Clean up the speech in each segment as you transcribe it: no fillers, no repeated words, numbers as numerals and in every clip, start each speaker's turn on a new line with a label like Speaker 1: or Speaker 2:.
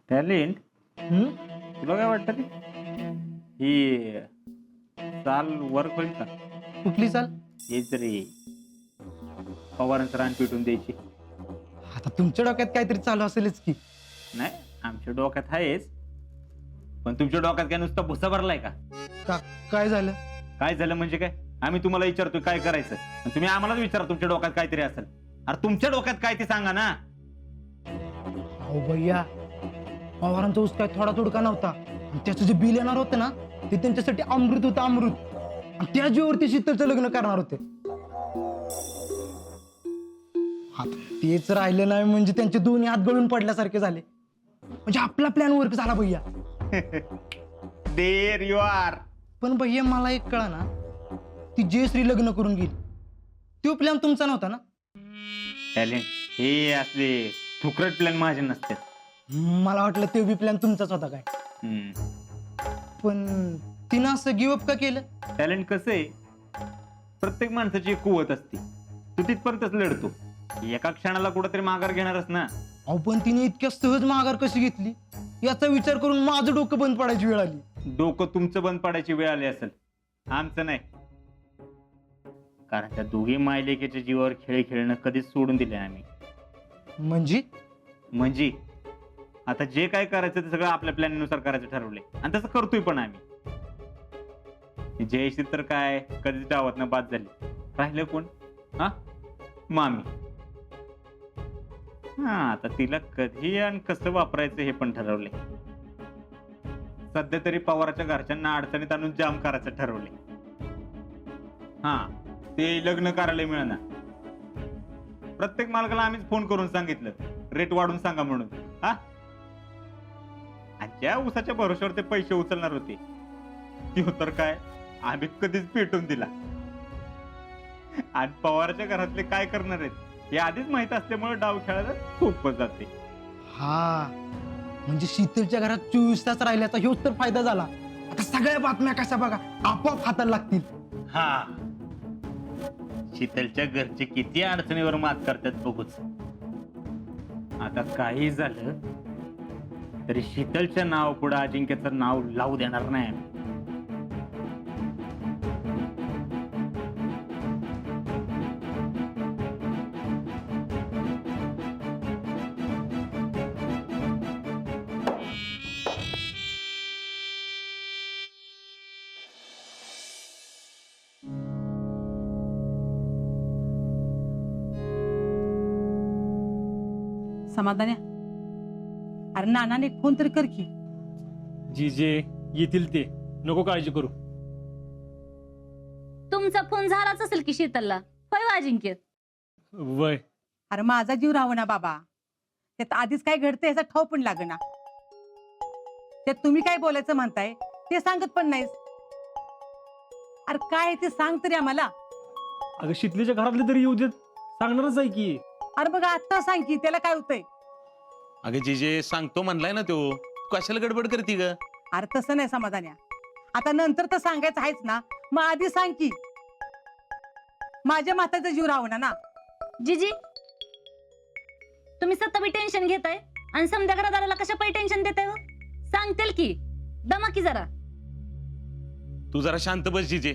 Speaker 1: Talent
Speaker 2: हम्म
Speaker 1: तुला काय वाटतं रे ही चाल वर्क होईल का?
Speaker 2: कुठली चाल?
Speaker 1: हेच रे पवारांचं रान पिटून द्यायची.
Speaker 2: आता तुमच्या डोक्यात काहीतरी चालू असेलच की.
Speaker 1: नाही आमच्या डोक्यात आहेच, पण तुमच्या डोक्यात काय नुसता भुसा भरलाय का?
Speaker 2: का काय झालं?
Speaker 1: काय झालं म्हणजे काय? आम्ही तुम्हाला विचारतोय काय करायचं, आणि तुम्ही आम्हालाच विचारा तुमच्या डोक्यात काहीतरी असेल. अरे तुमच्या डोक्यात काय ते सांगा ना.
Speaker 2: अहो भैया, पवारांचा ऊस काय थोडा थोडका नव्हता. आणि त्याचं जे बिल येणार होतं ना, ते त्यांच्यासाठी अमृत होतं, अमृत. आणि त्या जीवावरती शीतलचं लग्न करणार होते. आता तेच राहिले नाही म्हणजे त्यांचे दोन्ही हात गळून पडल्यासारखे झाले. म्हणजे आपला प्लॅन वर्क झाला भैया.
Speaker 1: There you are.
Speaker 2: पण भैया मला एक कळा ना, ती जयश्री लग्न करून गेली, तो प्लॅन तुमचा नव्हता ना?
Speaker 1: टॅलेंट हे असले थुकरट प्लॅन माझे नसतात.
Speaker 2: मला वाटलं ते बी प्लॅन तुमचाच होता काय. पण तिनं असं गिवअप का केलं?
Speaker 1: टॅलेंट कसं आहे, प्रत्येक माणसाची एक कुवत असते, तू तिथपर्यंतच लढतो. एका क्षणाला कुठेतरी माघार घेणारच ना.
Speaker 2: अहो पण तिने इतक्या सहज माघार कशी घेतली याचा विचार करून माझं डोकं बंद पडायची वेळ आली.
Speaker 1: डोकं तुमचं बंद पडायची वेळ आली असेल, आमचं नाही. कारण त्या दोघी मायलेकीच्या जीवावर खेळ खेळणं कधीच सोडून दिले आम्ही. म्हणजे आता जे काय करायचं ते सगळं आपल्या प्लॅननुसार करायचं ठरवलंय, आणि तसं करतोय पण आम्ही. जयश्री तर काय कधीच डावातनं बाद झाली. राहिलं कोण? हा, मामी. हा, आता तिला कधी आणि कसं वापरायचं हे पण ठरवलंय. सध्या तरी पवाराच्या घरच्यांना अडचणीत आणून जाम करायचं ठरवलंय. हा, ते लग्न करायला मिळणार. प्रत्येक मालकाला आम्हीच फोन करून सांगितलं रेट वाढून सांगा म्हणून. हा, आणि ज्या ऊसाच्या भरोश्यावर ते पैसे उचलणार होते ते तर काय आम्ही कधीच पेटून दिला. आणि पवारच्या घरातले काय करणार आहेत हे आधीच माहित असल्यामुळे डाव खेळायला सोपं जाते.
Speaker 2: हा, म्हणजे शीतलच्या घरात 24 तास राहिल्याचा ह्योच तर फायदा झाला. आता सगळ्या बातम्या कशा बघा आपोआप हाताला लागतील.
Speaker 1: हा, शीतलच्या घरचे किती अडचणीवर मात करतात बघूच. आता काही झालं तरी शीतलच्या नाव पुढे अजिंक्यचं नाव लावू देणार नाही आम्ही.
Speaker 3: समाधान्या, अरे नानाने एक फोन तरी कर की.
Speaker 4: जी जे येतील ते, नको काळजी करू.
Speaker 5: तुमचा फोन झालाच असेल की शीतलला, होय वा अजिंक्य?
Speaker 4: वय
Speaker 3: अरे माझा जीव राहू ना बाबा, त्यात आधीच काय घडतं याचा ठाव पण लागना. त्यात तुम्ही काय बोलायचं म्हणताय ते सांगत पण नाहीस. अरे काय आहे ते सांग तरी आम्हाला.
Speaker 4: अगं शीतलीच्या घरातले तरी येऊ देत, सांगणारच आहे की.
Speaker 3: अरे बघा आत्ता सांग की त्याला काय होतंय.
Speaker 6: अगे जे सांगतो म्हणलाय ना तो, कशाला गडबड करते ग?
Speaker 3: अरे तसं नाही समाधान्या, आता नंतर तर सांगायचं आहेच ना, मग आधी सांग की. माझ्या माताचा जीव राहू ना.
Speaker 5: जीजी, तुम्ही सतत टेन्शन घेताय आणि समजा घरादाराला कशा पायी टेन्शन देताय? सांगतील की, दमा की जरा.
Speaker 6: तू जरा शांत बस जिजे.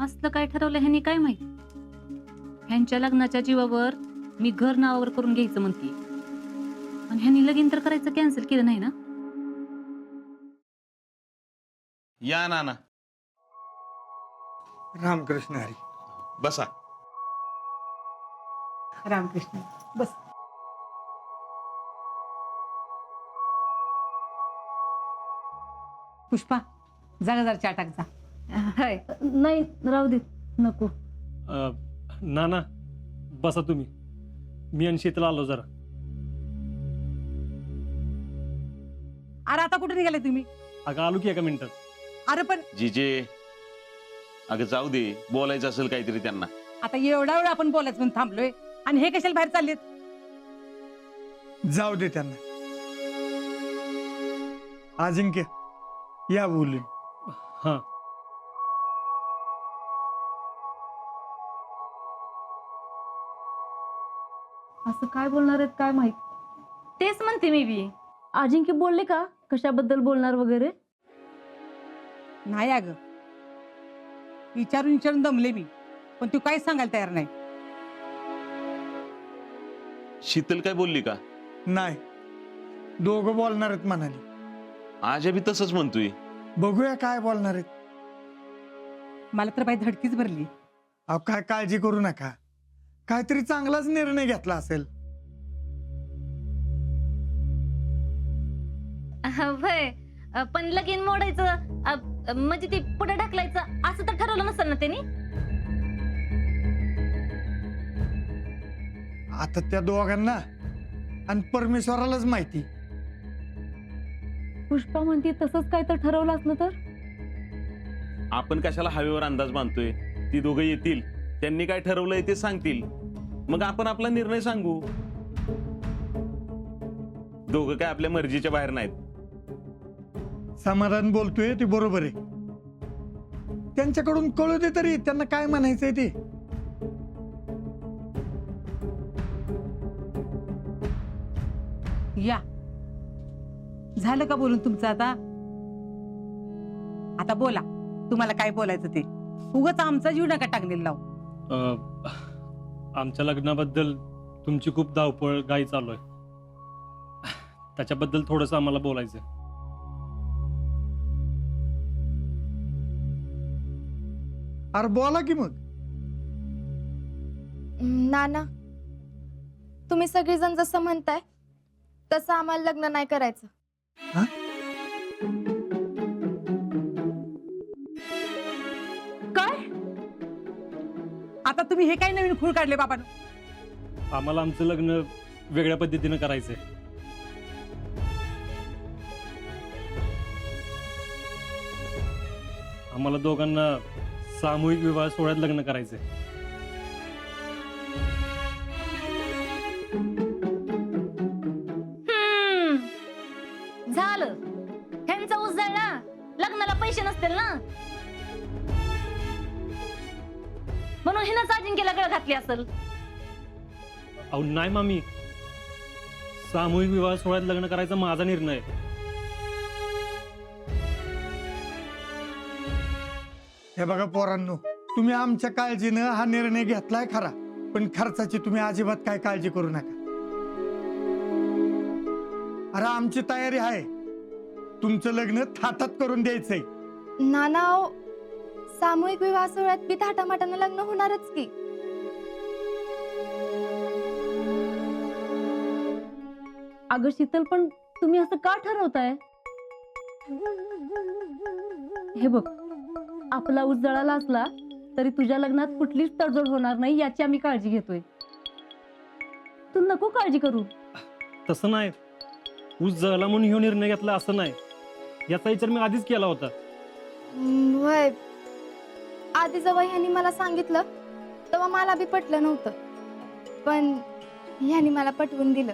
Speaker 5: असलं काय ठरवलं ह्यांनी काय माहित. ह्यांच्या लग्नाच्या जीवावर मी घर नावावर करून घ्यायचं म्हणते, आणि ह्यांनी लगीन तर करायचं कॅन्सल केलं नाही ना?
Speaker 6: या नाना,
Speaker 7: रामकृष्ण हरी.
Speaker 6: बसा.
Speaker 3: रामकृष्ण बस. पुष्पा, जागा जरा चहा टाक जा.
Speaker 5: नाही राहू दे, नको.
Speaker 4: नाना बसा तुम्ही, मी आणि शीतल आलो जरा.
Speaker 3: अरे आता कुठे निघाले तुम्ही?
Speaker 4: अगं आलो की एका मिनिटात.
Speaker 3: अरे पण
Speaker 6: जिजे अगं जाऊ दे, बोलायचं असेल काहीतरी त्यांना.
Speaker 3: आता एवढा वेळ आपण बोलायचं म्हणून थांबलोय आणि हे कशाला बाहेर चाललेत?
Speaker 7: जाऊ दे त्यांना. अजिंक्य या बोलून.
Speaker 4: हा,
Speaker 5: असं काय बोलणार आहेत काय माहित.
Speaker 8: तेच म्हणते मी बी. अजिंक्य बोलले का कशाबद्दल बोलणार वगैरे?
Speaker 3: नाही अगं, विचारून विचारून दमले मी, पण तू काहीच सांगायला तयार नाही.
Speaker 6: शीतल काय बोलली का?
Speaker 7: नाही, दोघं बोलणार आहेत म्हणाली.
Speaker 6: आज बी तसंच म्हणतोय.
Speaker 7: बघूया काय बोलणार आहेत.
Speaker 3: मला तर बाई धडकीच भरली.
Speaker 7: अहो काय काळजी करू नका, काहीतरी चांगलाच निर्णय घेतला असेल.
Speaker 8: व्हय, पण लगीन मोडायचं म्हणजे ते पुढे ढकलायचं असं तर ठरवलं नसेल ना त्यांनी?
Speaker 7: आता त्या दोघांना आणि परमेश्वरालाच माहिती.
Speaker 8: पुष्पा म्हणते तसंच काय तर ठरवलं असलं तर?
Speaker 6: आपण कशाला हवेवर अंदाज बांधतोय? ती दोघं येतील, त्यांनी काय ठरवलंय ते सांगतील, मग आपण आपला निर्णय सांगू. दोघं काय आपल्या मर्जीच्या बाहेर नाहीत.
Speaker 7: समाधान बोलतोय ते बरोबर आहे. त्यांच्याकडून कळू दे तरी त्यांना काय म्हणायचंय ते.
Speaker 3: या, झालं का बोलून तुमचं? आता आता बोला, तुम्हाला काय बोलायचं ते. उगाच आमचा जीव नका टाकलेला लावू.
Speaker 4: आमच्या लग्नाबद्दल तुमची खूप धावपळ घाई चालू आहे, त्याच्याबद्दल थोडस आम्हाला बोलायचंय.
Speaker 7: अरे बोला की मग.
Speaker 9: नाना, तुम्ही सगळेजण जसं म्हणताय तसं आम्हाला लग्न नाही करायचं.
Speaker 3: काय आता तुम्ही हे काय नवीन खूळ काढले बाबा?
Speaker 4: आम्हाला आमचं लग्न वेगळ्या पद्धतीनं करायचंय. आम्हाला दोघांना सामूहिक विवाह सोहळ्यात लग्न करायचंय.
Speaker 8: झालं, ह्यांचा उजळला, लग्नाला पैसे नसतील ना, म्हणून हिनंच अजिंक्यला गळ घातली असेल.
Speaker 4: अहो नाही मामी, सामूहिक विवाह सोहळ्यात लग्न करायचा माझा निर्णय आहे.
Speaker 7: हे बघा पोरांनो, तुम्ही आमच्या काळजीनं हा निर्णय घेतलाय खरा, पण खर्चाची तुम्ही अजिबात काय काळजी करू नका. अरे आमची तयारी आहे, तुमचं लग्न थाटात करून द्यायचंय.
Speaker 9: नाना, सामूहिक विवाह सोहळ्यात बी थाटामाटानं लग्न होणारच की.
Speaker 8: अगं शीतल, पण तुम्ही असं का ठरवताय? हे बघ, आपला ऊस जळाला असला तरी तुझ्या लग्नात कुठलीच तडजोड होणार नाही याची आम्ही काळजी घेतोय. तू नको काळजी करू.
Speaker 4: तसं नाही, ऊस जळला म्हणून ह्यो निर्णय घेतला असं नाही, याचा विचार मी आधीच केला होता.
Speaker 9: वय, आधी जेव्हा ह्यांनी मला सांगितलं तेव्हा मला बी पटलं नव्हतं, पण ह्यांनी मला पटवून दिलं.